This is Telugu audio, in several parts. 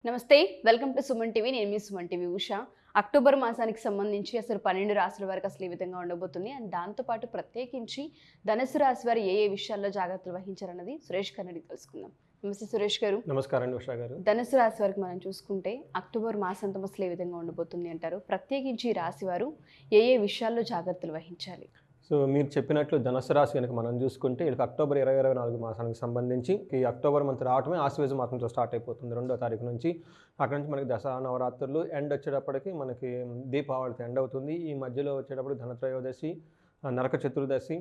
నమస్తే వెల్కమ్ టు సుమన్ టీవీ. నేను మీ సుమన్ టీవీ ఉష. అక్టోబర్ మాసానికి సంబంధించి అసలు 12 రాశుల వరకు అసలు ఈ విధంగా ఉండబోతుంది. అండ్ దాంతోపాటు ప్రత్యేకించి ధనుసు రాశి వారు ఏ విషయాల్లో జాగ్రత్తలు వహించారన్నది సురేష్ గారిని తెలుసుకుందాం. నమస్తే సురేష్ గారు. నమస్కారం ఉషా గారు. ధనుసు రాశి వారికి మనం చూసుకుంటే అక్టోబర్ మాసంతం అసలు ఏ విధంగా ఉండబోతుంది అంటారు? ప్రత్యేకించి ఈ రాశి వారు ఏ విషయాల్లో జాగ్రత్తలు వహించాలి? సో మీరు చెప్పినట్లు ధనుసు రాశి కనుక మనం చూసుకుంటే వీళ్ళకి అక్టోబర్ 2024 మాసానికి సంబంధించి ఈ అక్టోబర్ మంత్ రావటమే ఆశ్వేజ మాసంతో స్టార్ట్ అయిపోతుంది 2వ తారీఖు నుంచి. అక్కడ నుంచి మనకి దసరా నవరాత్రులు ఎండ్ వచ్చేటప్పటికి మనకి దీపావళితో ఎండ్ అవుతుంది. ఈ మధ్యలో వచ్చేటప్పుడు ధనత్రయోదశి, నరక చతుర్దశి,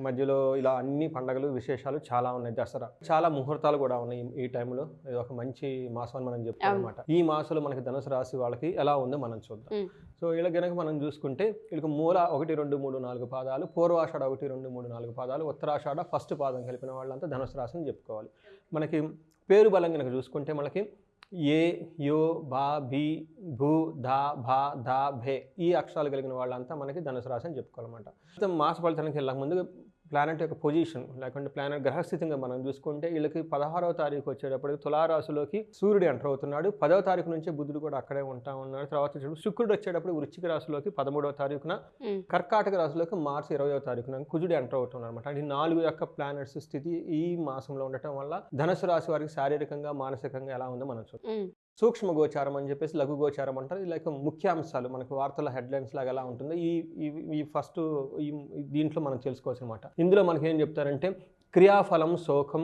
మధ్యలో ఇలా అన్ని పండగలు విశేషాలు చాలా ఉన్నాయి. దసరా చాలా ముహూర్తాలు కూడా ఉన్నాయి ఈ టైంలో. ఇది ఒక మంచి మాసం అని మనం చెప్తాం అనమాట. ఈ మాసంలో మనకి ధనుసు రాశి వాళ్ళకి ఎలా ఉందో మనం చూద్దాం. సో ఇలా కనుక మనం చూసుకుంటే వీళ్ళకి మూల 1, 2, 3, 4 పాదాలు, పూర్వాషాఢ 1, 2, 3, 4 పాదాలు, ఉత్తరాషాఢ ఫస్ట్ పాదం కలిపిన వాళ్ళంతా ధనుసు రాశిని చెప్పుకోవాలి. మనకి పేరు బలం కనుక చూసుకుంటే మనకి ఏ, యో, బా, బి, భూ, ధా, భా, ధా, భే ఈ అక్షరాలు కలిగిన వాళ్ళంతా మనకి ధనుసు రాశి అని చెప్పుకోవాలన్నమాట. మాస ఫలితానికి వెళ్ళక ముందు ప్లానెట్ యొక్క పొజిషన్ లేకుంటే ప్లానెట్ గ్రహస్థితంగా మనం చూసుకుంటే వీళ్ళకి 16వ తారీఖు వచ్చేటప్పటికి తులారాశిలోకి సూర్యుడు ఎంటర్ అవుతున్నాడు. 10వ తారీఖు నుంచే బుధుడు కూడా అక్కడే ఉంటా ఉన్నాడు. తర్వాత శుక్రుడు వచ్చేటప్పుడు వృశ్చిక రాశిలోకి 13వ తారీఖున, కర్కాటక రాశిలోకి మార్చి 20వ తారీఖున కుజుడు ఎంటర్ అవుతున్నాడు అనమాట. అంటే 4 యొక్క ప్లానెట్స్ స్థితి ఈ మాసంలో ఉండటం వల్ల ధనుసు రాశి వారికి శారీరకంగా మానసికంగా ఎలా ఉందో మనం చూద్దాం. సూక్ష్మ గోచారం అని చెప్పేసి లఘు గోచారం అంటారు. లైక్ ముఖ్యాంశాలు మనకు వార్తల హెడ్లైన్స్ లాగా ఎలా ఉంటుందో ఈ ఫస్ట్ దీంట్లో మనం తెలుసుకోవచ్చు అనమాట. ఇందులో మనకి ఏం చెప్తారంటే క్రియాఫలం శోకం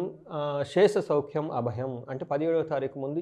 శేష సౌఖ్యం అభయం అంటే 17వ తారీఖు ముందు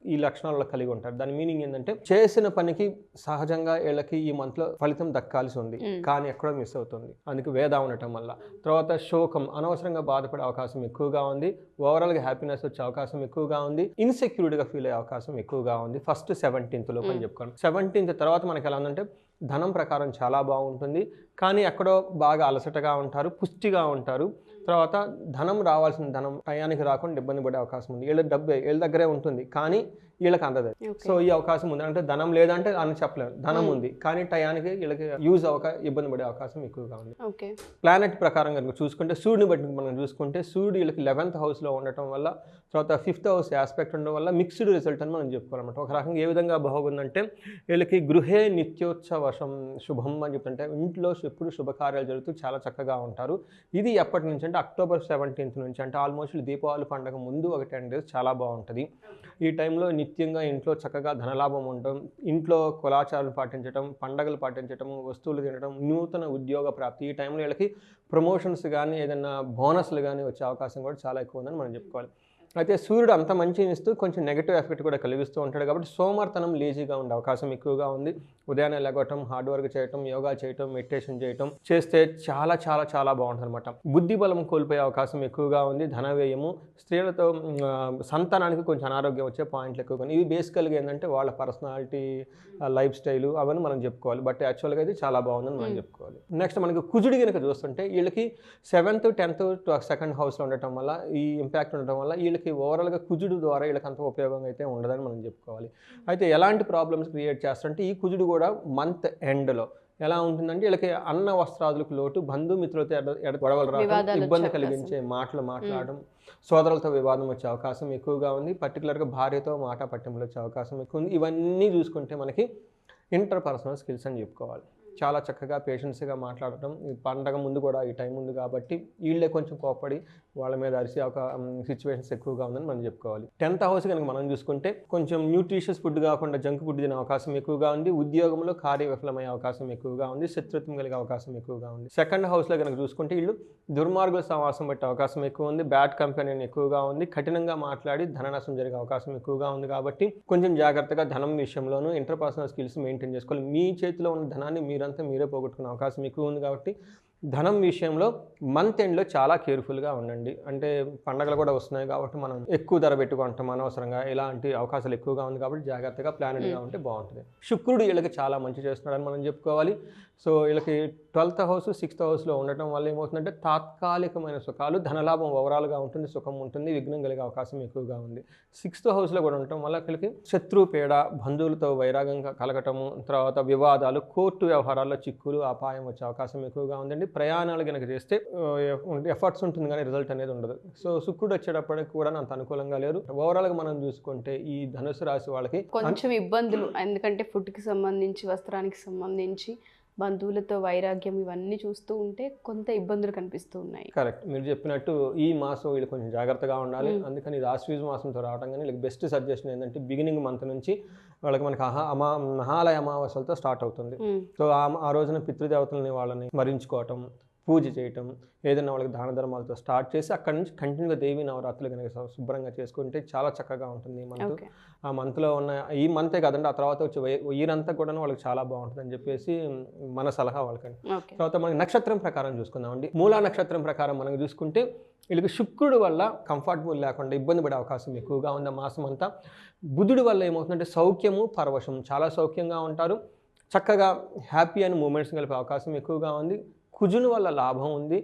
ఈ లక్షణాలలో కలిగి ఉంటారు. దాని మీనింగ్ ఏంటంటే చేసిన పనికి సహజంగా వీళ్ళకి ఈ మంత్లో ఫలితం దక్కాల్సి ఉంది కానీ ఎక్కడో మిస్ అవుతుంది. అందుకు వేద ఉండటం వల్ల. తర్వాత శోకం అనవసరంగా బాధపడే అవకాశం ఎక్కువగా ఉంది. ఓవరాల్గా హ్యాపీనెస్ వచ్చే అవకాశం ఎక్కువగా ఉంది. ఇన్సెక్యూర్డ్గా ఫీల్ అయ్యే అవకాశం ఎక్కువగా ఉంది. ఫస్ట్ 17th లోపు అని చెప్పుకోండి. 17th తర్వాత మనకి ఎలా ఉందంటే ధనం ప్రకారం చాలా బాగుంటుంది కానీ ఎక్కడో బాగా అలసటగా ఉంటారు, పుష్టిగా ఉంటారు. తర్వాత ధనం రావాల్సిన ధనం టయానికి రాకుండా ఇబ్బంది పడే అవకాశం ఉంది. వీళ్ళ డబ్బే వీళ్ళ దగ్గరే ఉంటుంది కానీ వీళ్ళకి అందదు. సో ఈ అవకాశం ఉంది. అంటే ధనం లేదంటే అని చెప్పలేము, ధనం ఉంది కానీ టయానికి వీళ్ళకి యూజ్ ఇబ్బంది పడే అవకాశం ఎక్కువగా ఉంది. ప్లానెట్ ప్రకారం కనుక చూసుకుంటే సూర్యుని బట్టి మనం చూసుకుంటే సూర్యుడు వీళ్ళకి 11th హౌస్లో ఉండటం వల్ల, తర్వాత 5th హౌస్ ఆస్పెక్ట్ ఉండడం వల్ల మిక్స్డ్ రిజల్ట్ అని మనం చెప్పుకోవాలన్నమాట. ఒక రకంగా ఏ విధంగా బాగుందంటే వీళ్ళకి గృహే నిత్యోత్సవశం శుభం అని చెప్తుంటే ఇంట్లో ఎప్పుడు శుభకార్యాలు జరుగుతూ చాలా చక్కగా ఉంటారు. ఇది ఎప్పటి నుంచి అంటే అక్టోబర్ 17th నుంచి, అంటే ఆల్మోస్ట్ దీపావళి పండుగ ముందు ఒక 10 days చాలా బాగుంటుంది. ఈ టైంలో నిత్యంగా ఇంట్లో చక్కగా ధనలాభం ఉండటం, ఇంట్లో కులాచారాలు పాటించడం, పండగలు పాటించడం, వస్తువులు తినడం, నూతన ఉద్యోగ ప్రాప్తి. ఈ టైంలో వీళ్ళకి ప్రమోషన్స్ కానీ ఏదైనా బోనస్లు కానీ వచ్చే అవకాశం కూడా చాలా ఎక్కువ ఉందని మనం చెప్పుకోవాలి. అయితే సూర్యుడు అంత మంచిని ఇస్తూ కొంచెం నెగిటివ్ ఎఫెక్ట్ కూడా కలిగిస్తూ ఉంటాడు కాబట్టి సోమర్తనం లేజీగా ఉండే అవకాశం ఎక్కువగా ఉంది. ఉదయాన్నే లెగవటం, హార్డ్ వర్క్ చేయటం, యోగా చేయటం, మెడిటేషన్ చేయటం చేస్తే చాలా చాలా చాలా బాగుంటుంది అనమాట. బుద్ధి బలం కోల్పోయే అవకాశం ఎక్కువగా ఉంది. ధన వ్యయము, స్త్రీలతో సంతానానికి కొంచెం అనారోగ్యం వచ్చే పాయింట్లు ఎక్కువగా ఉన్నాయి. ఇవి బేసికల్గా ఏంటంటే వాళ్ళ పర్సనాలిటీ, లైఫ్ స్టైలు అవన్నీ మనం చెప్పుకోవాలి. బట్ యాక్చువల్గా అయితే చాలా బాగుందని మనం చెప్పుకోవాలి. నెక్స్ట్ మనకి కుజుడి కనుక చూస్తుంటే వీళ్ళకి 7th, 10th, 2nd హౌస్లో ఉండటం వల్ల ఈ ఇంపాక్ట్ ఉండటం వల్ల వీళ్ళకి ఓవరాల్గా కుజుడు ద్వారా వీళ్ళకి అంత ఉపయోగం అయితే ఉండదని మనం చెప్పుకోవాలి. అయితే ఎలాంటి ప్రాబ్లమ్స్ క్రియేట్ చేస్తారంటే ఈ కుజుడు కూడా మంత్ ఎండ్లో ఎలా ఉంటుందంటే వీళ్ళకి అన్న వస్త్రాదులకు లోటు, బంధుమిత్రులతో గొడవలు రావడం, ఇబ్బంది కలిగించే మాటలు మాట్లాడడం, సోదరులతో వివాదం వచ్చే అవకాశం ఎక్కువగా ఉంది. పర్టికులర్గా భార్యతో మాట పట్టింపులు వచ్చే అవకాశం ఎక్కువ ఉంది. ఇవన్నీ చూసుకుంటే మనకి ఇంటర్పర్సనల్ స్కిల్స్ అని చెప్పుకోవాలి. చాలా చక్కగా పేషెన్స్గా మాట్లాడటం. ఈ పండగ ముందు కూడా ఈ టైం ఉంది కాబట్టి వీళ్ళే కొంచెం కోపడి వాళ్ళ మీద అరిసే ఒక సిచ్యువేషన్స్ ఎక్కువగా ఉందని మనం చెప్పుకోవాలి. 10th హౌస్ కనుక మనం చూసుకుంటే కొంచెం న్యూట్రిషియస్ ఫుడ్ కాకుండా జంక్ ఫుడ్ తినే అవకాశం ఎక్కువగా ఉంది. ఉద్యోగంలో కార్య విఫలమయ్యే అవకాశం ఎక్కువగా ఉంది. శత్రుత్వం కలిగే అవకాశం ఎక్కువగా ఉంది. 2nd హౌస్లో కనుక చూసుకుంటే వీళ్ళు దుర్మార్గుల సమాసం పట్టే అవకాశం ఎక్కువ ఉంది. బ్యాడ్ కంపెనీ ఎక్కువగా ఉంది. కఠినంగా మాట్లాడి ధన నష్టం జరిగే అవకాశం ఎక్కువగా ఉంది కాబట్టి కొంచెం జాగ్రత్తగా ధనం విషయంలోనూ ఇంటర్పర్సనల్ స్కిల్స్ మెయింటైన్ చేసుకోవాలి. మీ చేతిలో ఉన్న ధనాన్ని మీరంతా మీరే పోగొట్టుకునే అవకాశం ఎక్కువ ఉంది కాబట్టి ధనం విషయంలో మంత్ ఎండ్లో చాలా కేర్ఫుల్గా ఉండండి. అంటే పండగలు కూడా వస్తున్నాయి కాబట్టి మనం ఎక్కువ ధర పెట్టుకుంటాం అనవసరంగా. ఇలాంటి అవకాశాలు ఎక్కువగా ఉంది కాబట్టి జాగ్రత్తగా ప్లానెడ్గా ఉంటే బాగుంటుంది. శుక్రుడు వీళ్ళకి చాలా మంచి చేస్తున్నాడని మనం చెప్పుకోవాలి. సో వీళ్ళకి 12th హౌస్ 6th హౌస్లో ఉండటం వల్ల ఏమవుతుందంటే తాత్కాలికమైన సుఖాలు, ధనలాభం ఓవరాల్గా ఉంటుంది, సుఖం ఉంటుంది, విఘ్నం కలిగే అవకాశం ఎక్కువగా ఉంది. 6th హౌస్లో కూడా ఉండటం వల్ల వీళ్ళకి శత్రు పీడ, బంధువులతో వైరాగంగా కలగటము, తర్వాత వివాదాలు, కోర్టు వ్యవహారాల్లో చిక్కులు, అపాయం వచ్చే అవకాశం ఎక్కువగా ఉందండి. ప్రయాణాలు కనుక చేస్తే ఎఫర్ట్స్ ఉంటుంది కానీ రిజల్ట్ అనేది ఉండదు. సో శుక్రుడు వచ్చేటప్పటికి కూడా అంత అనుకూలంగా లేరు. ఓవరాల్గా మనం చూసుకుంటే ఈ ధనుసు రాశి వాళ్ళకి కొంచెం ఇబ్బందులు, ఎందుకంటే ఫుడ్కి సంబంధించి, వస్త్రానికి సంబంధించి, బంధువులతో వైరాగ్యం, ఇవన్నీ చూస్తూ ఉంటే కొంత ఇబ్బందులు కనిపిస్తూ ఉన్నాయి. కరెక్ట్, మీరు చెప్పినట్టు ఈ మాసం వీళ్ళు కొంచెం జాగ్రత్తగా ఉండాలి. అందుకని ఇది ఆశ్వీజ మాసంతో రావడం కానీ వీళ్ళకి బెస్ట్ సజెషన్ ఏంటంటే బిగినింగ్ మంత్ నుంచి వాళ్ళకి మనకి మహాలయ అమావాస్యలతో స్టార్ట్ అవుతుంది. సో ఆ రోజున పితృదేవతలని వాళ్ళని స్మరించుకోవటం, పూజ చేయటం, ఏదైనా వాళ్ళకి దాన ధర్మాలతో స్టార్ట్ చేసి అక్కడ నుంచి కంటిన్యూగా దేవీ నవరాత్రులు కనుక శుభ్రంగా చేసుకుంటే చాలా చక్కగా ఉంటుంది ఈ మంత్. ఆ మంత్లో ఉన్న ఈ మంతే కాదండి, ఆ తర్వాత వచ్చే ఇయరంతా కూడా వాళ్ళకి చాలా బాగుంటుంది అని చెప్పేసి మన సలహా వాళ్ళకండి. తర్వాత మనకి నక్షత్రం ప్రకారం చూసుకుందామండి. మూలా నక్షత్రం ప్రకారం మనం చూసుకుంటే వీళ్ళకి శుక్రుడు వల్ల కంఫర్టబుల్ లేకుండా ఇబ్బంది పడే అవకాశం ఎక్కువగా ఉంది ఆ మాసం అంతా. బుధుడి వల్ల ఏమవుతుందంటే సౌఖ్యము, పరవశం, చాలా సౌఖ్యంగా ఉంటారు, చక్కగా హ్యాపీ అని మూమెంట్స్ కలిపే అవకాశం ఎక్కువగా ఉంది. కుజుని వల్ల లాభం ఉంది.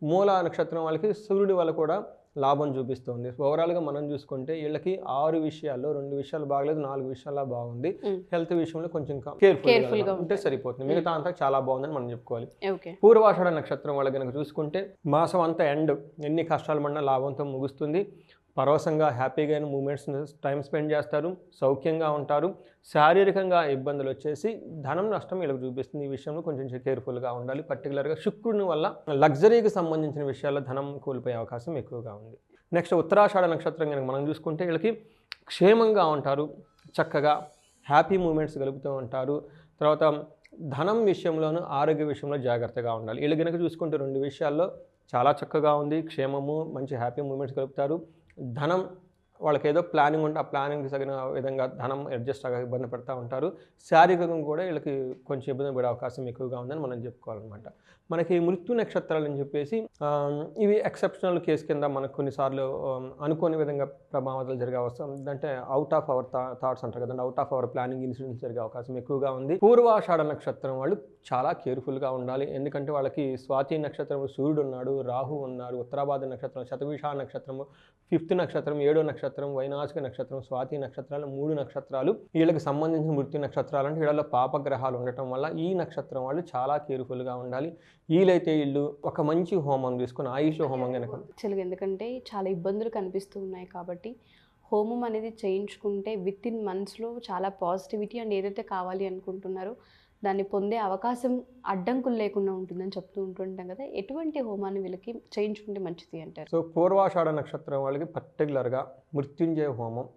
మూల నక్షత్రం వాళ్ళకి సూర్యుడి వల్ల కూడా లాభం చూపిస్తుంది. ఓవరాల్గా మనం చూసుకుంటే వీళ్ళకి 6 విషయాల్లో 2 విషయాలు బాగలేదు, 4 విషయాల్లో బాగుంది. హెల్త్ విషయంలో కొంచెం కేర్ఫుల్గా ఉంటే సరిపోతుంది, మిగతా అంతా చాలా బాగుందని మనం చెప్పుకోవాలి. పూర్వాషాఢ నక్షత్రం వాళ్ళకి కనుక చూసుకుంటే మాసం అంతా ఎండ్, ఎన్ని కష్టాలు పడినా లాభంతో ముగుస్తుంది. పరవశంగా హ్యాపీగా మూమెంట్స్ టైం స్పెండ్ చేస్తారు, సౌఖ్యంగా ఉంటారు. శారీరకంగా ఇబ్బందులు వచ్చేసి ధనం నష్టం వీళ్ళకి చూపిస్తుంది. ఈ విషయంలో కొంచెం కేర్ఫుల్గా ఉండాలి. పర్టికులర్గా శుక్రుని వల్ల లగ్జరీకి సంబంధించిన విషయాల్లో ధనం కోల్పోయే అవకాశం ఎక్కువగా ఉంది. నెక్స్ట్ ఉత్తరాషాఢ నక్షత్రం కనుక మనం చూసుకుంటే వీళ్ళకి క్షేమంగా ఉంటారు, చక్కగా హ్యాపీ మూమెంట్స్ గలుపుతూ ఉంటారు. తర్వాత ధనం విషయంలోనూ ఆరోగ్య విషయంలో జాగ్రత్తగా ఉండాలి. వీళ్ళు కనుక చూసుకుంటే 2 విషయాల్లో చాలా చక్కగా ఉంది, క్షేమము, మంచి హ్యాపీ మూమెంట్స్ గలుపుతారు. ధనం వాళ్ళకి ఏదో ప్లానింగ్ ఉంటే ఆ ప్లానింగ్కి తగిన విధంగా ధనం అడ్జస్ట్ అవ్వగా ఇబ్బంది పడుతూ ఉంటారు. శారీరకంగా కూడా వీళ్ళకి కొంచెం ఇబ్బంది పడే అవకాశం ఎక్కువగా ఉందని మనం చెప్పుకోవాలన్నమాట. మనకి మృత్యు నక్షత్రాలు అని చెప్పేసి ఇవి ఎక్సెప్షనల్ కేసు కింద మనకు కొన్నిసార్లు అనుకోని విధంగా ప్రమాదాలు జరిగే అవసరం, అంటే అవుట్ ఆఫ్ అవర్ థాట్స్ అంటారు కదండి, out of our planning incidents జరిగే అవకాశం ఎక్కువగా ఉంది. పూర్వాషాఢ నక్షత్రం వాళ్ళు చాలా కేర్ఫుల్గా ఉండాలి. ఎందుకంటే వాళ్ళకి స్వాతి నక్షత్రంలో సూర్యుడు ఉన్నాడు, రాహు ఉన్నారు. ఉత్తరాభాద్ర నక్షత్రం, శతభిష నక్షత్రము, 5th నక్షత్రం, 7వ నక్షత్రం, వైనాశిక నక్షత్రం, స్వాతి నక్షత్రాలు 3 నక్షత్రాలు వీళ్ళకి సంబంధించిన మృత్యు నక్షత్రాలు. అంటే వీళ్ళలో పాపగ్రహాలు ఉండటం వల్ల ఈ నక్షత్రం వాళ్ళు చాలా కేర్ఫుల్గా ఉండాలి. వీలైతే వీళ్ళు ఒక మంచి హోమం తీసుకుని ఆయుష్ హోమం కనుక, ఎందుకంటే చాలా ఇబ్బందులు కనిపిస్తూ ఉన్నాయి కాబట్టి హోమం అనేది చేయించుకుంటే విత్ ఇన్ మంత్స్లో చాలా పాజిటివిటీ అండ్ ఏదైతే కావాలి అనుకుంటున్నారో దాన్ని పొందే అవకాశం అడ్డంకులు లేకుండా ఉంటుందని చెప్తూ ఉంటుంటాం కదా. ఎటువంటి హోమాన్ని వీళ్ళకి చేయించుకుంటే మంచిది అంటారు? సో పూర్వాషాఢ నక్షత్రం వాళ్ళకి పర్టికులర్గా మృత్యుంజయ హోమం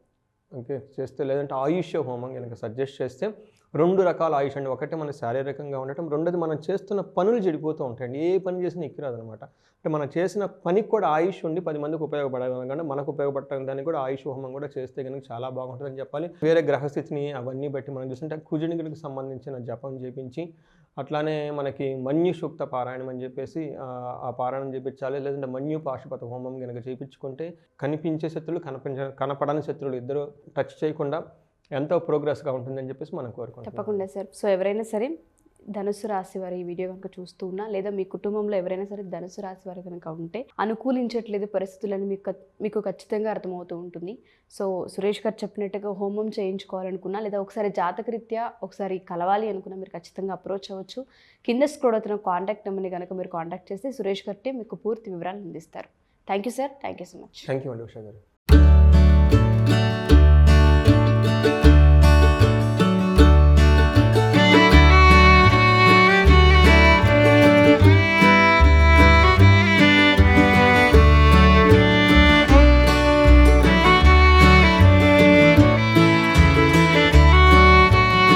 చేస్తే, లేదంటే ఆయుష్ హోమం కనుక సజెస్ట్ చేస్తే 2 రకాల ఆయుష్ అండి. ఒకటి మన శారీరకంగా ఉండటం, రెండోది మనం చేస్తున్న పనులు చెడిపోతూ ఉంటాయండి. ఏ పని చేసినా ఎక్కిరాదనమాట. అంటే మనం చేసిన పనికి కూడా ఆయుష్ ఉండి 10 మందికి ఉపయోగపడాలి కానీ మనకు ఉపయోగపడటం దానికి కూడా ఆయుష్ హోమం కూడా చేస్తే కనుక చాలా బాగుంటుందని చెప్పాలి. వేరే గ్రహస్థితిని అవన్నీ బట్టి మనం చూస్తుంటే కుజునికి సంబంధించిన జపం చేపించి, అట్లానే మనకి మన్యు సూక్త పారాయణం అని చెప్పేసి ఆ పారాయణం చేయించాలి. లేదంటే మన్యు పాశుపత హోమం కనుక చేయించుకుంటే కనిపించే శత్రులు, కనపడని శత్రులు ఇద్దరు టచ్ చేయకుండా ఎంతో ప్రోగ్రెస్గా ఉంటుందని చెప్పేసి మనం కోరుకుంటాం. తప్పకుండా సార్. సో ఎవరైనా సరే ధనుసు రాశి వారు ఈ వీడియో కనుక చూస్తూ ఉన్నా, లేదా మీ కుటుంబంలో ఎవరైనా సరే ధనుసు రాశి వారు కనుక ఉంటే అనుకూలించట్లేదు పరిస్థితులని మీకు ఖచ్చితంగా అర్థమవుతూ ఉంటుంది. సో సురేష్ గారు చెప్పినట్టుగా హోమం చేయించుకోవాలనుకున్నా, లేదా ఒకసారి జాతకరీత్యా ఒకసారి కలవాలి అనుకున్నా మీరు ఖచ్చితంగా అప్రోచ్ అవ్వచ్చు. కింద స్క్రోల్ అవుతున్న కాంటాక్ట్ నెంబర్ని కనుక మీరు కాంటాక్ట్ చేస్తే సురేష్ గారి మీకు పూర్తి వివరాలు అందిస్తారు. Thank you sir. Thank you so much. Thank you అండి ఉషా గారు.